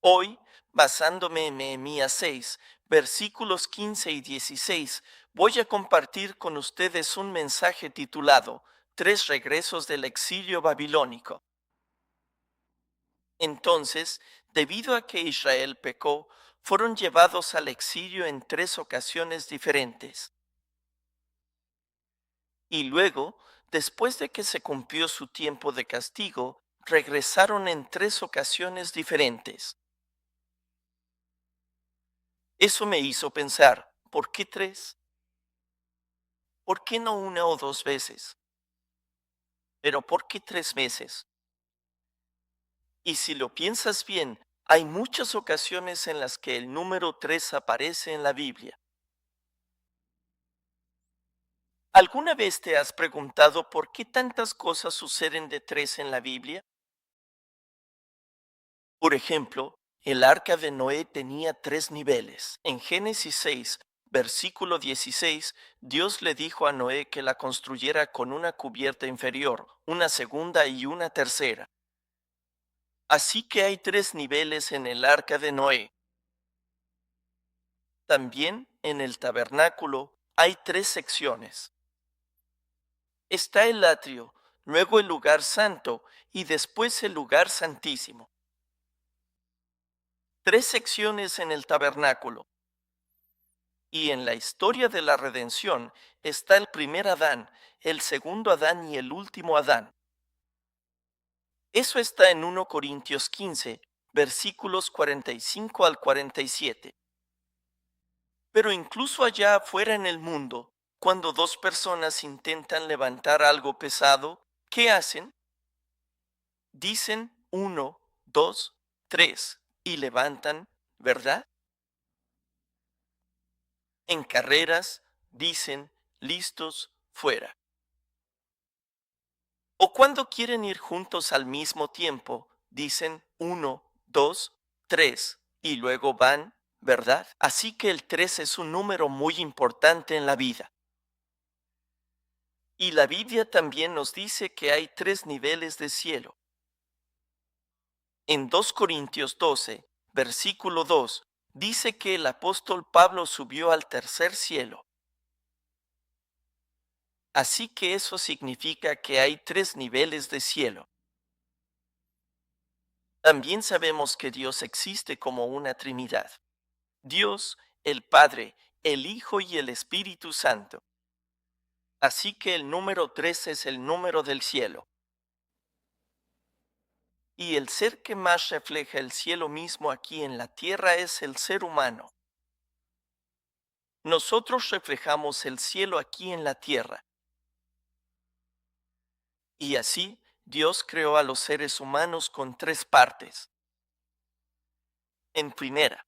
Hoy, basándome en Nehemías 6, versículos 15 y 16, voy a compartir con ustedes un mensaje titulado Tres regresos del exilio babilónico. Entonces, debido a que Israel pecó, fueron llevados al exilio en tres ocasiones diferentes. Y luego, después de que se cumplió su tiempo de castigo, regresaron en tres ocasiones diferentes. Eso me hizo pensar, ¿por qué tres? ¿Por qué no una o dos veces? Pero ¿por qué 3 meses? Y si lo piensas bien, hay muchas ocasiones en las que el número 3 aparece en la Biblia. ¿Alguna vez te has preguntado por qué tantas cosas suceden de 3 en la Biblia? Por ejemplo, el arca de Noé tenía 3 niveles. En Génesis 6, versículo 16, Dios le dijo a Noé que la construyera con una cubierta inferior, una segunda y una tercera. Así que hay 3 niveles en el arca de Noé. También en el tabernáculo hay 3 secciones. Está el atrio, luego el lugar santo y después el lugar santísimo. 3 secciones en el tabernáculo. Y en la historia de la redención está el primer Adán, el segundo Adán y el último Adán. Eso está en 1 Corintios 15, versículos 45 al 47. Pero incluso allá afuera en el mundo, cuando dos personas intentan levantar algo pesado, ¿qué hacen? Dicen 1, 2, 3 y levantan, ¿verdad? En carreras dicen listos, fuera. O cuando quieren ir juntos al mismo tiempo, dicen 1, 2, 3 y luego van, ¿verdad? Así que el 3 es un número muy importante en la vida. Y la Biblia también nos dice que hay 3 niveles de cielo. En 2 Corintios 12, versículo 2, dice que el apóstol Pablo subió al tercer cielo. Así que eso significa que hay 3 niveles de cielo. También sabemos que Dios existe como una Trinidad. Dios, el Padre, el Hijo y el Espíritu Santo. Así que el número 3 es el número del cielo. Y el ser que más refleja el cielo mismo aquí en la tierra es el ser humano. Nosotros reflejamos el cielo aquí en la tierra. Y así Dios creó a los seres humanos con 3 partes. En primera,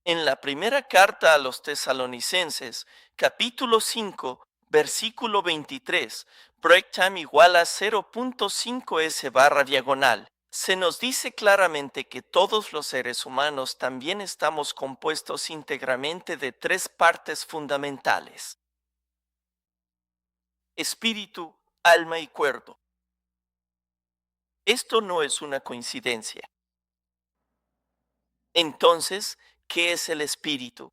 en la primera carta a los tesalonicenses, capítulo 5, versículo 23, break time igual a 0.5 s barra diagonal. Se nos dice claramente que todos los seres humanos también estamos compuestos íntegramente de 3 partes fundamentales: espíritu, alma y cuerpo. Esto no es una coincidencia. Entonces, ¿qué es el espíritu?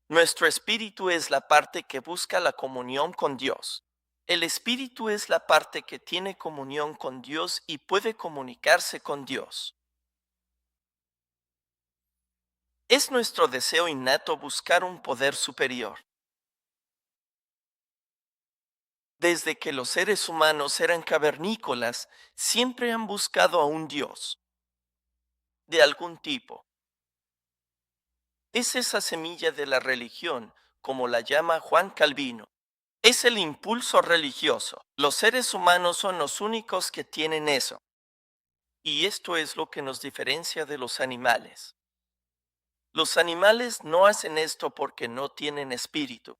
Nuestro espíritu es la parte que busca la comunión con Dios. El espíritu es la parte que tiene comunión con Dios y puede comunicarse con Dios. Es nuestro deseo innato buscar un poder superior. Desde que los seres humanos eran cavernícolas, siempre han buscado a un Dios, de algún tipo. Es esa semilla de la religión, como la llama Juan Calvino. Es el impulso religioso. Los seres humanos son los únicos que tienen eso. Y esto es lo que nos diferencia de los animales. Los animales no hacen esto porque no tienen espíritu.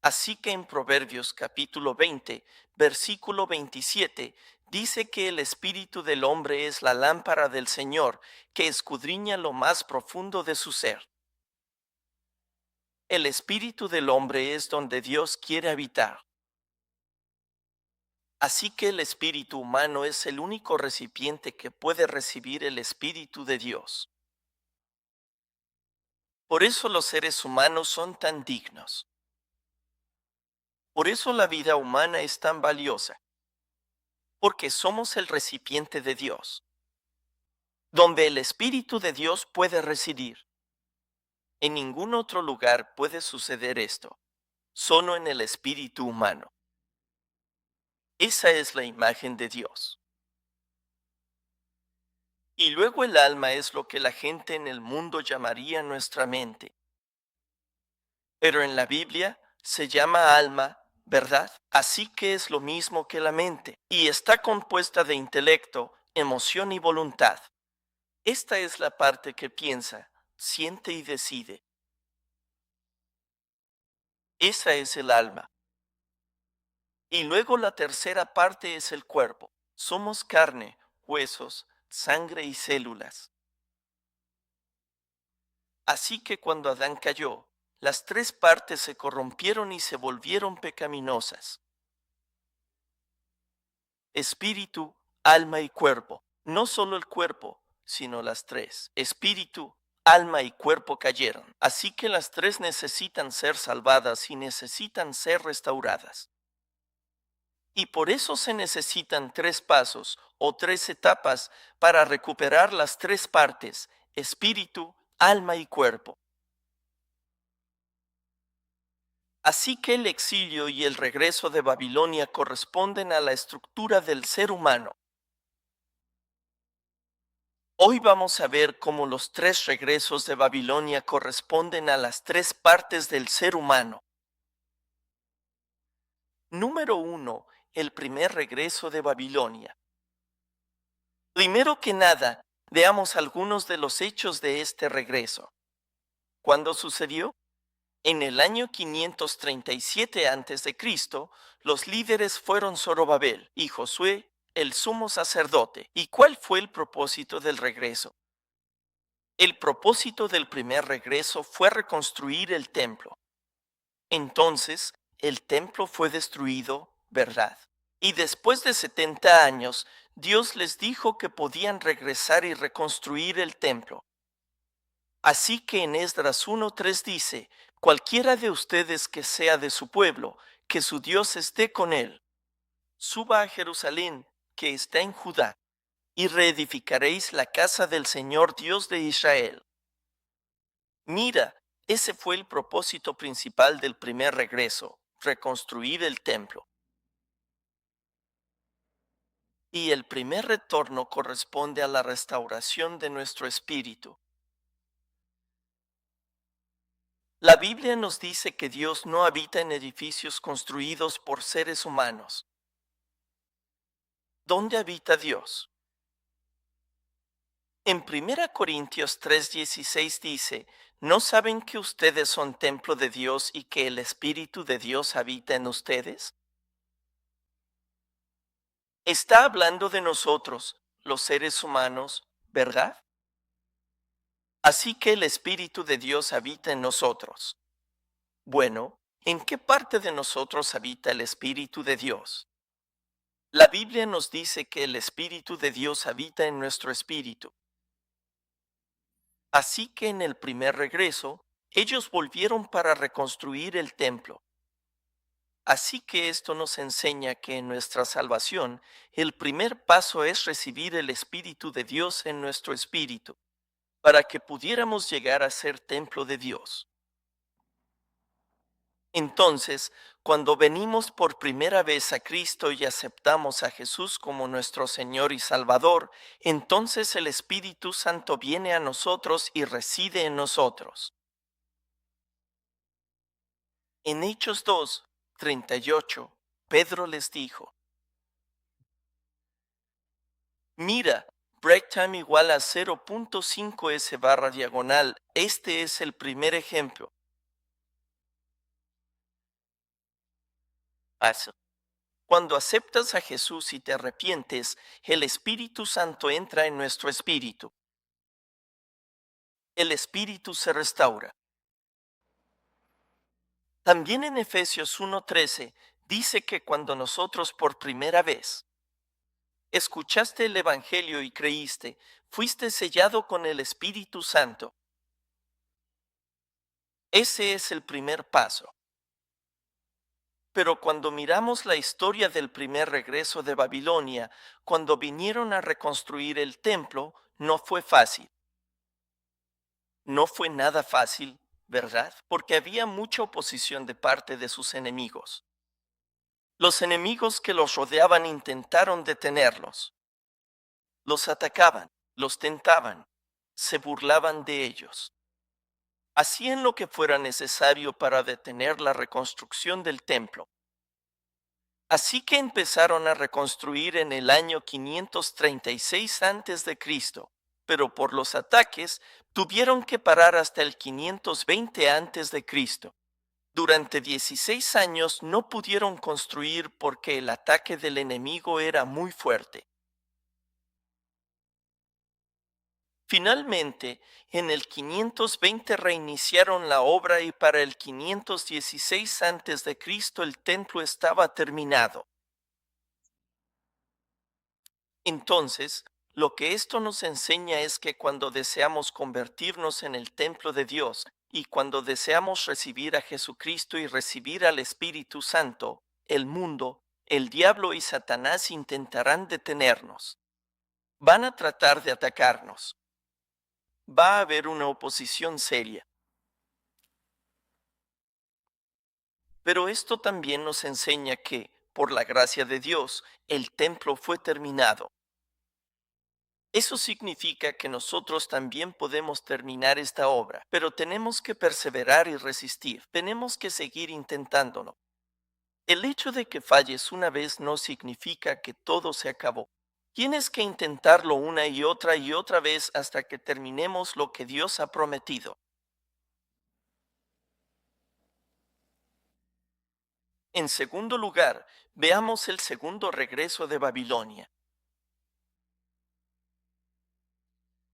Así que en Proverbios capítulo 20, versículo 27, dice que el espíritu del hombre es la lámpara del Señor, que escudriña lo más profundo de su ser. El espíritu del hombre es donde Dios quiere habitar. Así que el espíritu humano es el único recipiente que puede recibir el Espíritu de Dios. Por eso los seres humanos son tan dignos. Por eso la vida humana es tan valiosa, porque somos el recipiente de Dios, donde el Espíritu de Dios puede residir. En ningún otro lugar puede suceder esto, solo en el espíritu humano. Esa es la imagen de Dios. Y luego el alma es lo que la gente en el mundo llamaría nuestra mente. Pero en la Biblia se llama alma, ¿verdad? Así que es lo mismo que la mente, y está compuesta de intelecto, emoción y voluntad. Esta es la parte que piensa, siente y decide. Esa es el alma. Y luego la tercera parte es el cuerpo. Somos carne, huesos, sangre y células. Así que cuando Adán cayó, las tres partes se corrompieron y se volvieron pecaminosas. Espíritu, alma y cuerpo. No solo el cuerpo, sino las tres. Espíritu, alma y cuerpo cayeron. Así que las tres necesitan ser salvadas y necesitan ser restauradas. Y por eso se necesitan tres pasos o tres etapas para recuperar las tres partes, espíritu, alma y cuerpo. Así que el exilio y el regreso de Babilonia corresponden a la estructura del ser humano. Hoy vamos a ver cómo los tres regresos de Babilonia corresponden a las tres partes del ser humano. Número 1. El primer regreso de Babilonia. Primero que nada, veamos algunos de los hechos de este regreso. ¿Cuándo sucedió? En el año 537 a.C., los líderes fueron Zorobabel y Josué, el sumo sacerdote. ¿Y cuál fue el propósito del regreso? El propósito del primer regreso fue reconstruir el templo. Entonces, el templo fue destruido, ¿verdad? Y después de 70 años, Dios les dijo que podían regresar y reconstruir el templo. Así que en Esdras 1:3 dice, cualquiera de ustedes que sea de su pueblo, que su Dios esté con él, suba a Jerusalén, que está en Judá, y reedificaréis la casa del Señor Dios de Israel. Mira, ese fue el propósito principal del primer regreso, reconstruir el templo. Y el primer retorno corresponde a la restauración de nuestro espíritu. La Biblia nos dice que Dios no habita en edificios construidos por seres humanos. ¿Dónde habita Dios? En 1 Corintios 3:16 dice, ¿no saben que ustedes son templo de Dios y que el Espíritu de Dios habita en ustedes? Está hablando de nosotros, los seres humanos, ¿verdad? Así que el Espíritu de Dios habita en nosotros. Bueno, ¿en qué parte de nosotros habita el Espíritu de Dios? La Biblia nos dice que el Espíritu de Dios habita en nuestro espíritu. Así que en el primer regreso, ellos volvieron para reconstruir el templo. Así que esto nos enseña que en nuestra salvación, el primer paso es recibir el Espíritu de Dios en nuestro espíritu, para que pudiéramos llegar a ser templo de Dios. Entonces, cuando venimos por primera vez a Cristo y aceptamos a Jesús como nuestro Señor y Salvador, entonces el Espíritu Santo viene a nosotros y reside en nosotros. En Hechos 2:38, Pedro les dijo, mira, break time igual a 0.5 s barra diagonal, este es el primer ejemplo. Paso. Cuando aceptas a Jesús y te arrepientes, el Espíritu Santo entra en nuestro espíritu. El espíritu se restaura. También en Efesios 1:13 Dice que cuando nosotros por primera vez escuchaste el Evangelio y creíste, fuiste sellado con el Espíritu Santo. Ese es el primer paso. Pero cuando miramos la historia del primer regreso de Babilonia, cuando vinieron a reconstruir el templo, no fue fácil. No fue nada fácil, ¿verdad? Porque había mucha oposición de parte de sus enemigos. Los enemigos que los rodeaban intentaron detenerlos. Los atacaban, los tentaban, se burlaban de ellos. Hacían lo que fuera necesario para detener la reconstrucción del templo. Así que empezaron a reconstruir en el año 536 a.C., pero por los ataques tuvieron que parar hasta el 520 a.C. Durante 16 años no pudieron construir porque el ataque del enemigo era muy fuerte. Finalmente, en el 520 reiniciaron la obra y para el 516 a.C. el templo estaba terminado. Entonces, lo que esto nos enseña es que cuando deseamos convertirnos en el templo de Dios y cuando deseamos recibir a Jesucristo y recibir al Espíritu Santo, el mundo, el diablo y Satanás intentarán detenernos. Van a tratar de atacarnos. Va a haber una oposición seria. Pero esto también nos enseña que, por la gracia de Dios, el templo fue terminado. Eso significa que nosotros también podemos terminar esta obra, pero tenemos que perseverar y resistir. Tenemos que seguir intentándolo. El hecho de que falles una vez no significa que todo se acabó. Tienes que intentarlo una y otra vez hasta que terminemos lo que Dios ha prometido. En segundo lugar, veamos el segundo regreso de Babilonia.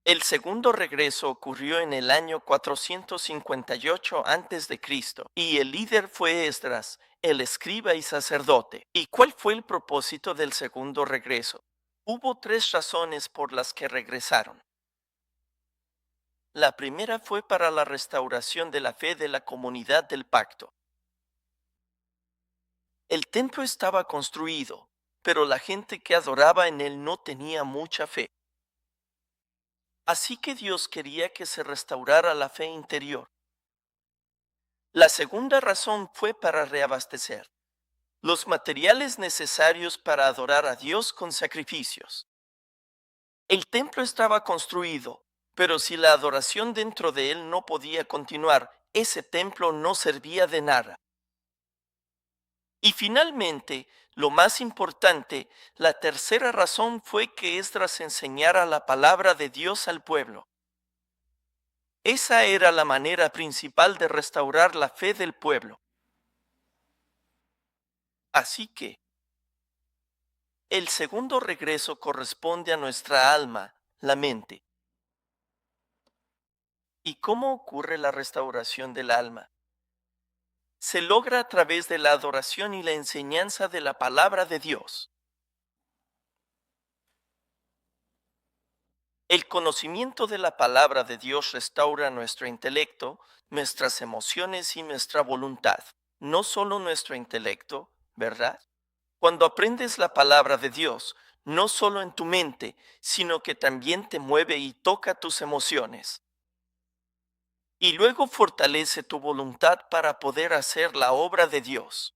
El segundo regreso ocurrió en el año 458 a.C. y el líder fue Esdras, el escriba y sacerdote. ¿Y cuál fue el propósito del segundo regreso? Hubo tres razones por las que regresaron. La primera fue para la restauración de la fe de la comunidad del pacto. El templo estaba construido, pero la gente que adoraba en él no tenía mucha fe. Así que Dios quería que se restaurara la fe interior. La segunda razón fue para reabastecer los materiales necesarios para adorar a Dios con sacrificios. El templo estaba construido, pero si la adoración dentro de él no podía continuar, ese templo no servía de nada. Y finalmente, lo más importante, la tercera razón fue que Esdras enseñara la palabra de Dios al pueblo. Esa era la manera principal de restaurar la fe del pueblo. Así que, el segundo regreso corresponde a nuestra alma, la mente. ¿Y cómo ocurre la restauración del alma? Se logra a través de la adoración y la enseñanza de la palabra de Dios. El conocimiento de la palabra de Dios restaura nuestro intelecto, nuestras emociones y nuestra voluntad. No solo nuestro intelecto, ¿verdad? Cuando aprendes la palabra de Dios, no solo en tu mente, sino que también te mueve y toca tus emociones. Y luego fortalece tu voluntad para poder hacer la obra de Dios.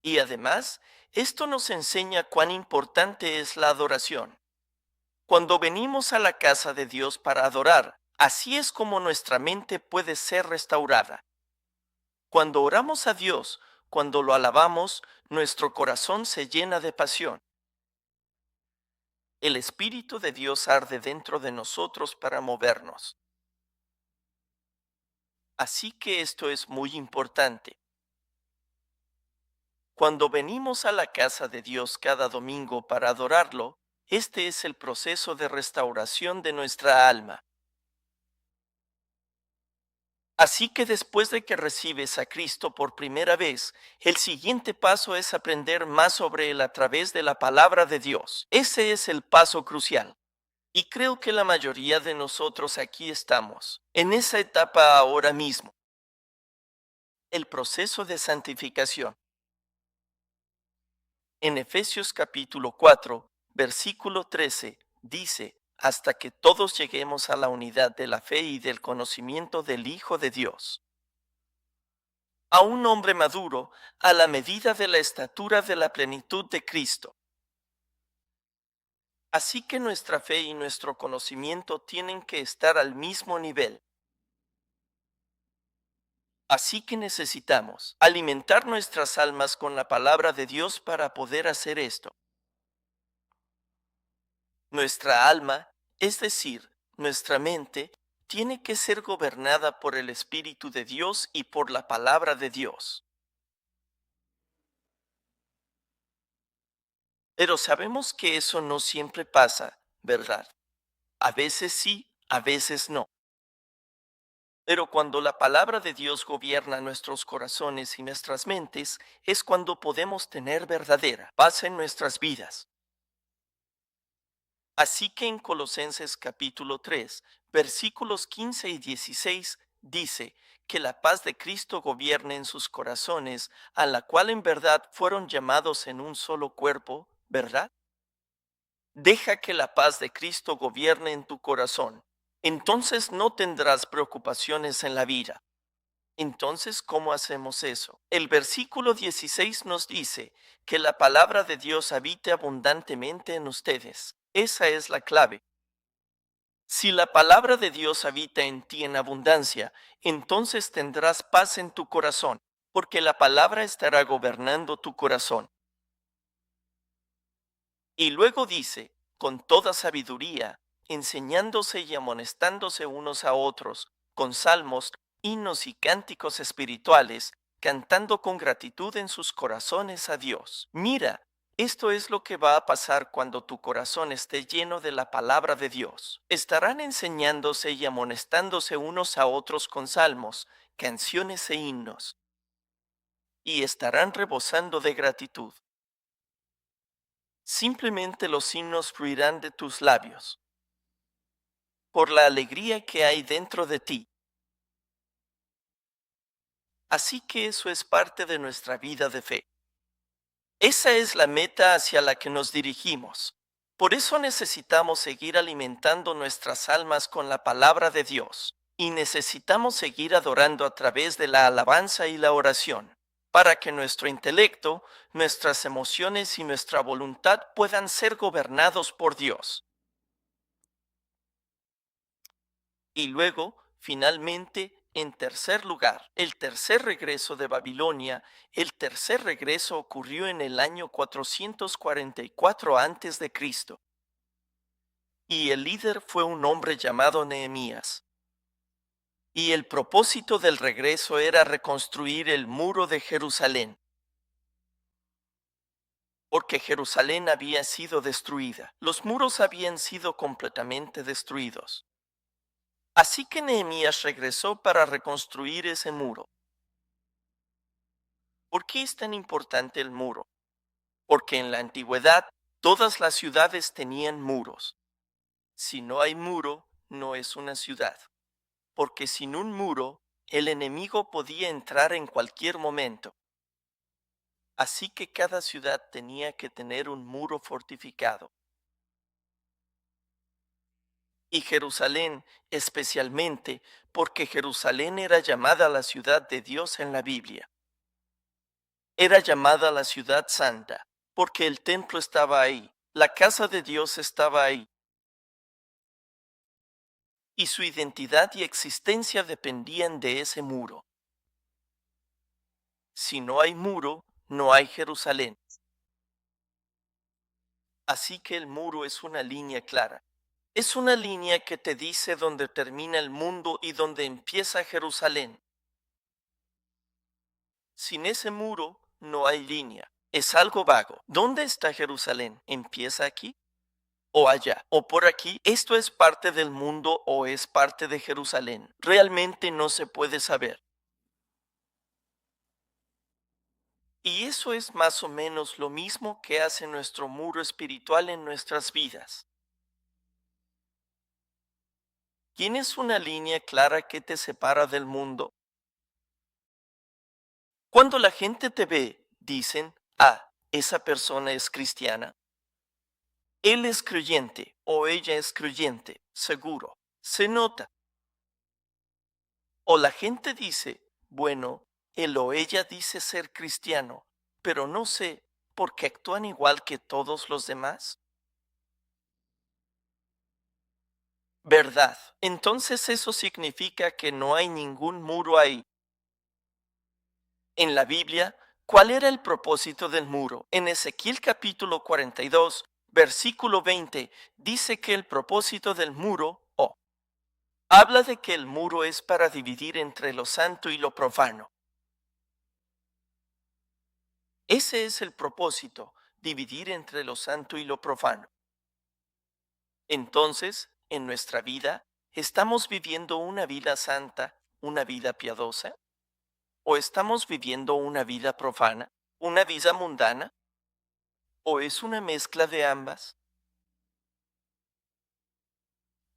Y además, esto nos enseña cuán importante es la adoración. Cuando venimos a la casa de Dios para adorar, así es como nuestra mente puede ser restaurada. Cuando oramos a Dios, cuando lo alabamos, nuestro corazón se llena de pasión. El Espíritu de Dios arde dentro de nosotros para movernos. Así que esto es muy importante. Cuando venimos a la casa de Dios cada domingo para adorarlo, este es el proceso de restauración de nuestra alma. Así que después de que recibes a Cristo por primera vez, el siguiente paso es aprender más sobre Él a través de la palabra de Dios. Ese es el paso crucial. Y creo que la mayoría de nosotros aquí estamos, en esa etapa ahora mismo, el proceso de santificación. En Efesios capítulo 4, versículo 13, dice, hasta que todos lleguemos a la unidad de la fe y del conocimiento del Hijo de Dios, a un hombre maduro, a la medida de la estatura de la plenitud de Cristo. Así que nuestra fe y nuestro conocimiento tienen que estar al mismo nivel. Así que necesitamos alimentar nuestras almas con la palabra de Dios para poder hacer esto. Nuestra alma, es decir, nuestra mente, tiene que ser gobernada por el Espíritu de Dios y por la palabra de Dios. Pero sabemos que eso no siempre pasa, ¿verdad? A veces sí, a veces no. Pero cuando la palabra de Dios gobierna nuestros corazones y nuestras mentes, es cuando podemos tener verdadera paz en nuestras vidas. Así que en Colosenses capítulo 3, versículos 15 y 16 dice que la paz de Cristo gobierne en sus corazones, a la cual en verdad fueron llamados en un solo cuerpo, ¿verdad? Deja que la paz de Cristo gobierne en tu corazón. Entonces no tendrás preocupaciones en la vida. Entonces, ¿cómo hacemos eso? El versículo 16 nos dice que la palabra de Dios habite abundantemente en ustedes. Esa es la clave. Si la palabra de Dios habita en ti en abundancia, entonces tendrás paz en tu corazón, porque la palabra estará gobernando tu corazón. Y luego dice, con toda sabiduría, enseñándose y amonestándose unos a otros, con salmos, himnos y cánticos espirituales, cantando con gratitud en sus corazones a Dios. Mira, esto es lo que va a pasar cuando tu corazón esté lleno de la palabra de Dios. Estarán enseñándose y amonestándose unos a otros con salmos, canciones e himnos, y estarán rebosando de gratitud. Simplemente los himnos fluirán de tus labios, por la alegría que hay dentro de ti. Así que eso es parte de nuestra vida de fe. Esa es la meta hacia la que nos dirigimos. Por eso necesitamos seguir alimentando nuestras almas con la palabra de Dios, y necesitamos seguir adorando a través de la alabanza y la oración, para que nuestro intelecto, nuestras emociones y nuestra voluntad puedan ser gobernados por Dios. Y luego, finalmente, en tercer lugar, el tercer regreso de Babilonia. El tercer regreso ocurrió en el año 444 antes de Cristo, y el líder fue un hombre llamado Nehemías. Y el propósito del regreso era reconstruir el muro de Jerusalén, porque Jerusalén había sido destruida. Los muros habían sido completamente destruidos. Así que Nehemías regresó para reconstruir ese muro. ¿Por qué es tan importante el muro? Porque en la antigüedad todas las ciudades tenían muros. Si no hay muro, no es una ciudad. Porque sin un muro, el enemigo podía entrar en cualquier momento. Así que cada ciudad tenía que tener un muro fortificado. Y Jerusalén especialmente, porque Jerusalén era llamada la ciudad de Dios en la Biblia. Era llamada la ciudad santa, porque el templo estaba ahí, la casa de Dios estaba ahí, y su identidad y existencia dependían de ese muro. Si no hay muro, no hay Jerusalén. Así que el muro es una línea clara. Es una línea que te dice dónde termina el mundo y dónde empieza Jerusalén. Sin ese muro, no hay línea. Es algo vago. ¿Dónde está Jerusalén? ¿Empieza aquí? o allá, o por aquí, esto es parte del mundo o es parte de Jerusalén. Realmente no se puede saber. Y eso es más o menos lo mismo que hace nuestro muro espiritual en nuestras vidas. ¿Tienes una línea clara que te separa del mundo? Cuando la gente te ve, dicen, ah, esa persona es cristiana. Él es creyente o ella es creyente, seguro. Se nota. O la gente dice, bueno, él o ella dice ser cristiano, pero no sé por qué actúan igual que todos los demás. ¿Verdad? Entonces eso significa que no hay ningún muro ahí. En la Biblia, ¿cuál era el propósito del muro? En Ezequiel capítulo 42, versículo 20, dice que el propósito del muro, habla de que el muro es para dividir entre lo santo y lo profano. Ese es el propósito, dividir entre lo santo y lo profano. Entonces, en nuestra vida, ¿estamos viviendo una vida santa, una vida piadosa? ¿O estamos viviendo una vida profana, una vida mundana? ¿O es una mezcla de ambas?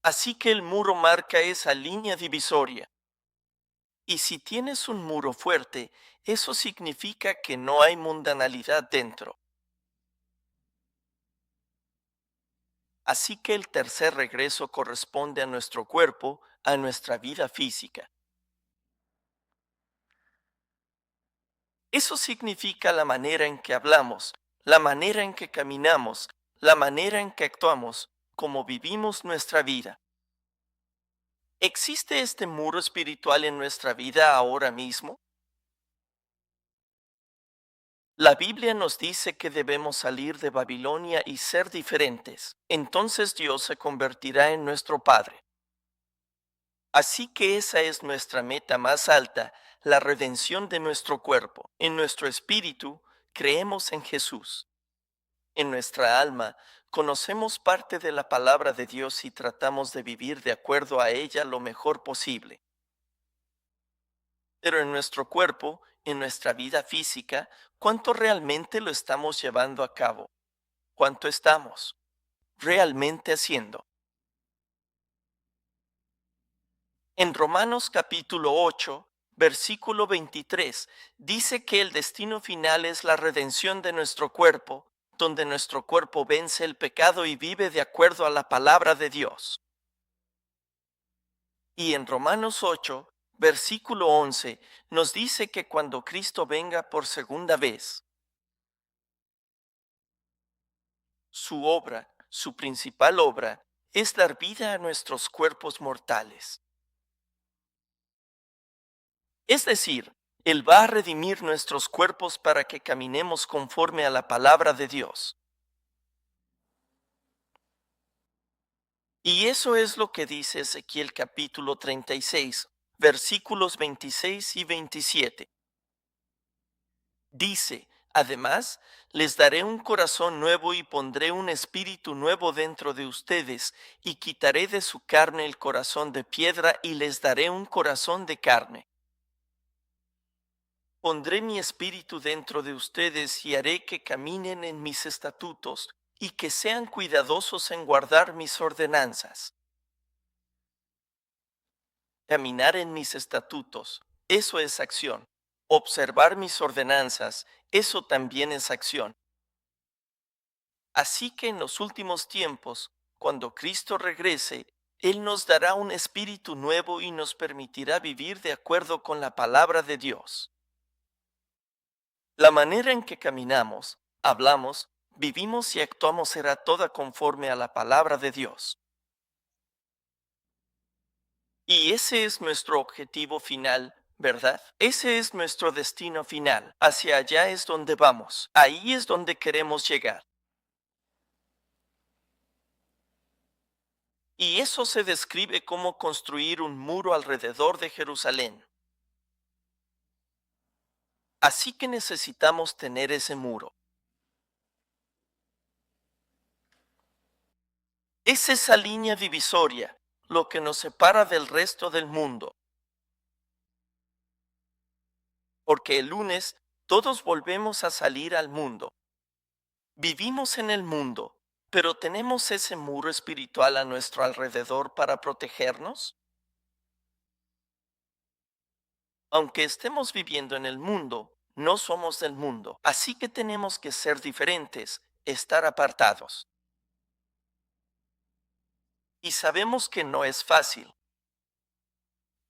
Así que el muro marca esa línea divisoria. Y si tienes un muro fuerte, eso significa que no hay mundanalidad dentro. Así que el tercer regreso corresponde a nuestro cuerpo, a nuestra vida física. Eso significa la manera en que hablamos, la manera en que caminamos, la manera en que actuamos, como vivimos nuestra vida. ¿Existe este muro espiritual en nuestra vida ahora mismo? La Biblia nos dice que debemos salir de Babilonia y ser diferentes. Entonces Dios se convertirá en nuestro Padre. Así que esa es nuestra meta más alta, la redención de nuestro cuerpo. En nuestro espíritu creemos en Jesús. En nuestra alma conocemos parte de la palabra de Dios y tratamos de vivir de acuerdo a ella lo mejor posible. Pero en nuestro cuerpo, en nuestra vida física, ¿cuánto realmente lo estamos llevando a cabo? ¿Cuánto estamos realmente haciendo? En Romanos capítulo 8, versículo 23, dice que el destino final es la redención de nuestro cuerpo, donde nuestro cuerpo vence el pecado y vive de acuerdo a la palabra de Dios. Y en Romanos 8, versículo 11, nos dice que cuando Cristo venga por segunda vez, su obra, su principal obra, es dar vida a nuestros cuerpos mortales. Es decir, Él va a redimir nuestros cuerpos para que caminemos conforme a la palabra de Dios. Y eso es lo que dice Ezequiel capítulo 36, versículos 26 y 27. Dice, además, les daré un corazón nuevo y pondré un espíritu nuevo dentro de ustedes, y quitaré de su carne el corazón de piedra y les daré un corazón de carne. Pondré mi espíritu dentro de ustedes y haré que caminen en mis estatutos y que sean cuidadosos en guardar mis ordenanzas. Caminar en mis estatutos, eso es acción. Observar mis ordenanzas, eso también es acción. Así que en los últimos tiempos, cuando Cristo regrese, Él nos dará un espíritu nuevo y nos permitirá vivir de acuerdo con la palabra de Dios. La manera en que caminamos, hablamos, vivimos y actuamos será toda conforme a la palabra de Dios. Y ese es nuestro objetivo final, ¿verdad? Ese es nuestro destino final. Hacia allá es donde vamos. Ahí es donde queremos llegar. Y eso se describe como construir un muro alrededor de Jerusalén. Así que necesitamos tener ese muro. Es esa línea divisoria lo que nos separa del resto del mundo, porque el lunes todos volvemos a salir al mundo. Vivimos en el mundo, pero ¿tenemos ese muro espiritual a nuestro alrededor para protegernos? Aunque estemos viviendo en el mundo, no somos del mundo, así que tenemos que ser diferentes, estar apartados. Y sabemos que no es fácil,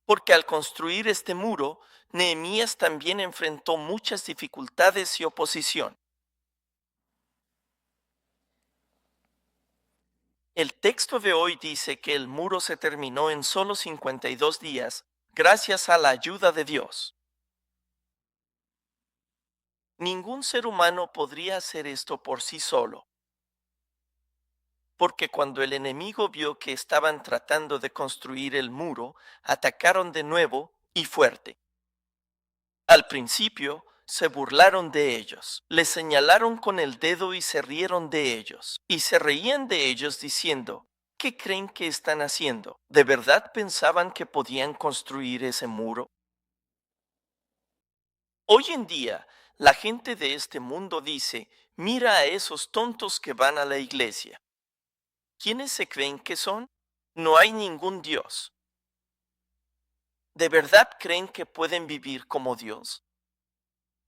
porque al construir este muro, Nehemías también enfrentó muchas dificultades y oposición. El texto de hoy dice que el muro se terminó en solo 52 días, gracias a la ayuda de Dios. Ningún ser humano podría hacer esto por sí solo, porque cuando el enemigo vio que estaban tratando de construir el muro, atacaron de nuevo y fuerte. Al principio se burlaron de ellos, les señalaron con el dedo y se rieron de ellos, y se reían de ellos diciendo, ¿qué creen que están haciendo? ¿De verdad pensaban que podían construir ese muro? Hoy en día, la gente de este mundo dice, mira a esos tontos que van a la iglesia. ¿Quiénes se creen que son? No hay ningún Dios. ¿De verdad creen que pueden vivir como Dios?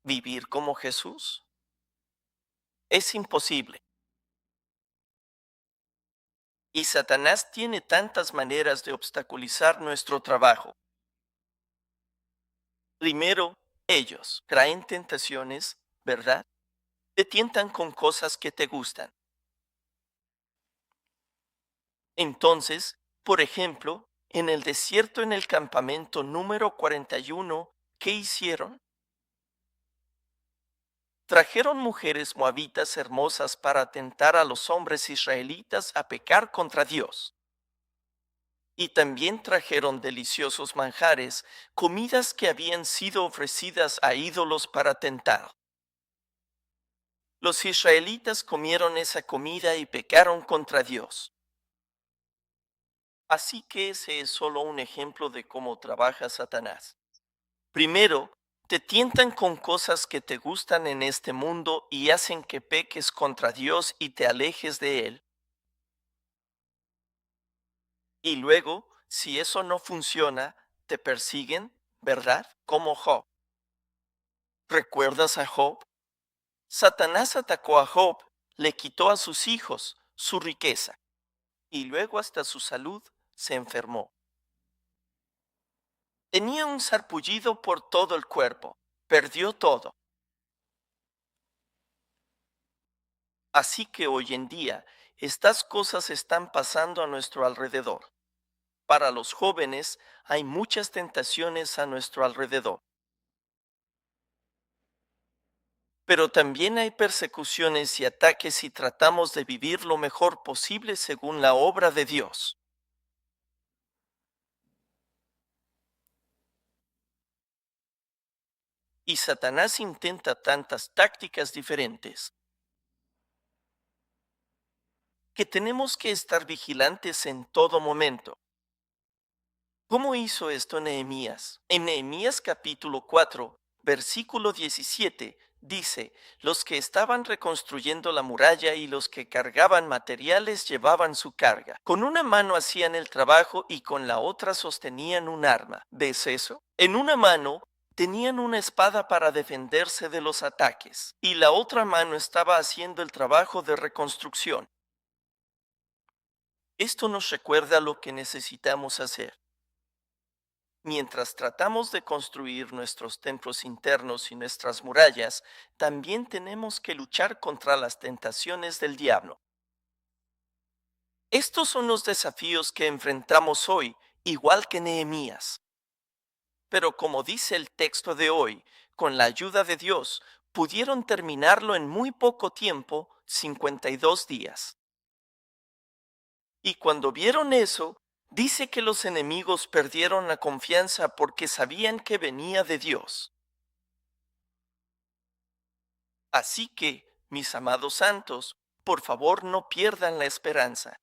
¿Vivir como Jesús? Es imposible. Y Satanás tiene tantas maneras de obstaculizar nuestro trabajo. Primero, ellos traen tentaciones, ¿verdad? Te tientan con cosas que te gustan. Entonces, por ejemplo, en el desierto en el campamento número 41, ¿qué hicieron? Trajeron mujeres moabitas hermosas para tentar a los hombres israelitas a pecar contra Dios. Y también trajeron deliciosos manjares, comidas que habían sido ofrecidas a ídolos para tentar. Los israelitas comieron esa comida y pecaron contra Dios. Así que ese es solo un ejemplo de cómo trabaja Satanás. Primero, te tientan con cosas que te gustan en este mundo y hacen que peques contra Dios y te alejes de Él. Y luego, si eso no funciona, te persiguen, ¿verdad? Como Job. ¿Recuerdas a Job? Satanás atacó a Job, le quitó a sus hijos, su riqueza, y luego hasta su salud se enfermó. Tenía un sarpullido por todo el cuerpo, perdió todo. Así que hoy en día, estas cosas están pasando a nuestro alrededor. Para los jóvenes hay muchas tentaciones a nuestro alrededor. Pero también hay persecuciones y ataques si tratamos de vivir lo mejor posible según la obra de Dios. Y Satanás intenta tantas tácticas diferentes que tenemos que estar vigilantes en todo momento. ¿Cómo hizo esto Nehemías? En Nehemías capítulo 4, versículo 17, dice, los que estaban reconstruyendo la muralla y los que cargaban materiales llevaban su carga. Con una mano hacían el trabajo y con la otra sostenían un arma. ¿Ves eso? En una mano tenían una espada para defenderse de los ataques y la otra mano estaba haciendo el trabajo de reconstrucción. Esto nos recuerda lo que necesitamos hacer. Mientras tratamos de construir nuestros templos internos y nuestras murallas, también tenemos que luchar contra las tentaciones del diablo. Estos son los desafíos que enfrentamos hoy, igual que Nehemías. Pero como dice el texto de hoy, con la ayuda de Dios, pudieron terminarlo en muy poco tiempo, 52 días. Y cuando vieron eso, dice que los enemigos perdieron la confianza porque sabían que venía de Dios. Así que, mis amados santos, por favor no pierdan la esperanza.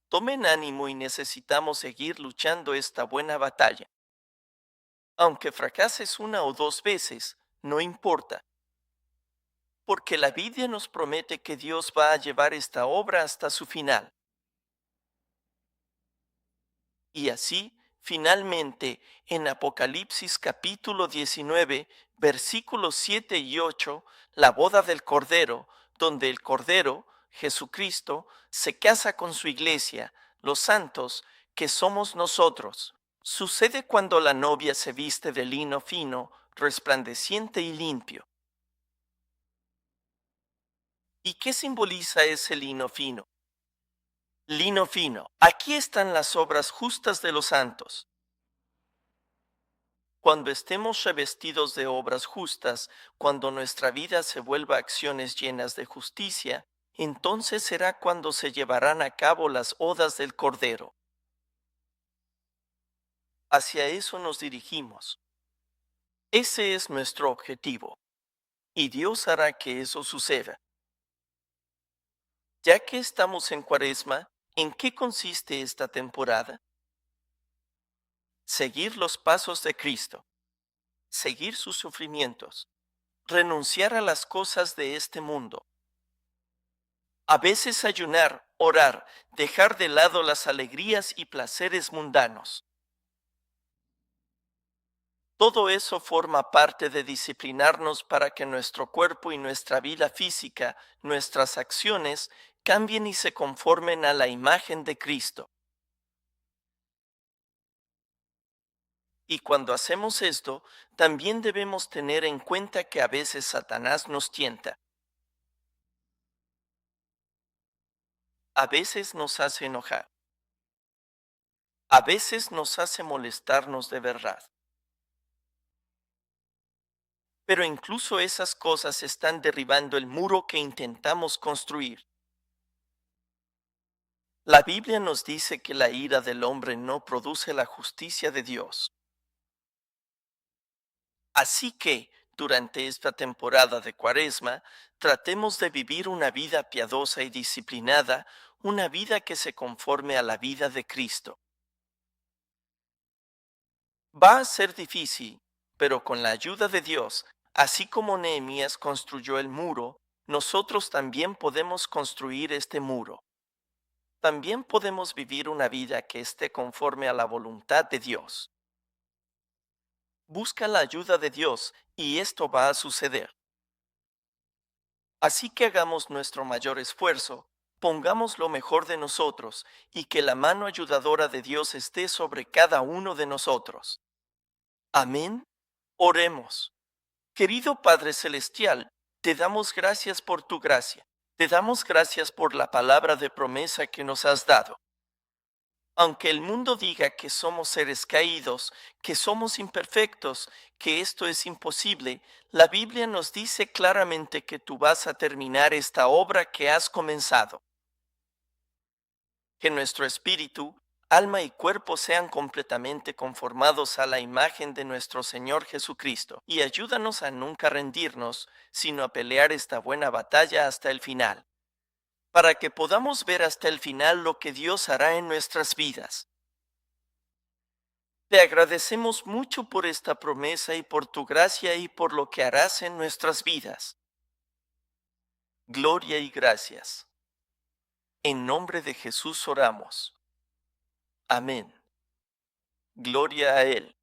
Tomen ánimo y necesitamos seguir luchando esta buena batalla. Aunque fracases una o dos veces, no importa, porque la Biblia nos promete que Dios va a llevar esta obra hasta su final. Y así, finalmente, en Apocalipsis capítulo 19, versículos 7 y 8, la boda del Cordero, donde el Cordero, Jesucristo, se casa con su iglesia, los santos, que somos nosotros. Sucede cuando la novia se viste de lino fino, resplandeciente y limpio. ¿Y qué simboliza ese lino fino? Lino fino. Aquí están las obras justas de los santos. Cuando estemos revestidos de obras justas, cuando nuestra vida se vuelva acciones llenas de justicia, entonces será cuando se llevarán a cabo las odas del Cordero. Hacia eso nos dirigimos. Ese es nuestro objetivo, y Dios hará que eso suceda. Ya que estamos en Cuaresma, ¿en qué consiste esta temporada? Seguir los pasos de Cristo, seguir sus sufrimientos, renunciar a las cosas de este mundo. A veces ayunar, orar, dejar de lado las alegrías y placeres mundanos. Todo eso forma parte de disciplinarnos para que nuestro cuerpo y nuestra vida física, nuestras acciones, cambien y se conformen a la imagen de Cristo. Y cuando hacemos esto, también debemos tener en cuenta que a veces Satanás nos tienta. A veces nos hace enojar. A veces nos hace molestarnos de verdad. Pero incluso esas cosas están derribando el muro que intentamos construir. La Biblia nos dice que la ira del hombre no produce la justicia de Dios. Así que, durante esta temporada de Cuaresma, tratemos de vivir una vida piadosa y disciplinada, una vida que se conforme a la vida de Cristo. Va a ser difícil, pero con la ayuda de Dios, así como Nehemías construyó el muro, nosotros también podemos construir este muro. También podemos vivir una vida que esté conforme a la voluntad de Dios. Busca la ayuda de Dios y esto va a suceder. Así que hagamos nuestro mayor esfuerzo, pongamos lo mejor de nosotros y que la mano ayudadora de Dios esté sobre cada uno de nosotros. Amén. Oremos. Querido Padre Celestial, te damos gracias por tu gracia. Te damos gracias por la palabra de promesa que nos has dado. Aunque el mundo diga que somos seres caídos, que somos imperfectos, que esto es imposible, la Biblia nos dice claramente que tú vas a terminar esta obra que has comenzado. Que nuestro espíritu, alma y cuerpo sean completamente conformados a la imagen de nuestro Señor Jesucristo, y ayúdanos a nunca rendirnos, sino a pelear esta buena batalla hasta el final, para que podamos ver hasta el final lo que Dios hará en nuestras vidas. Te agradecemos mucho por esta promesa y por tu gracia y por lo que harás en nuestras vidas. Gloria y gracias. En nombre de Jesús oramos. Amén. Gloria a Él.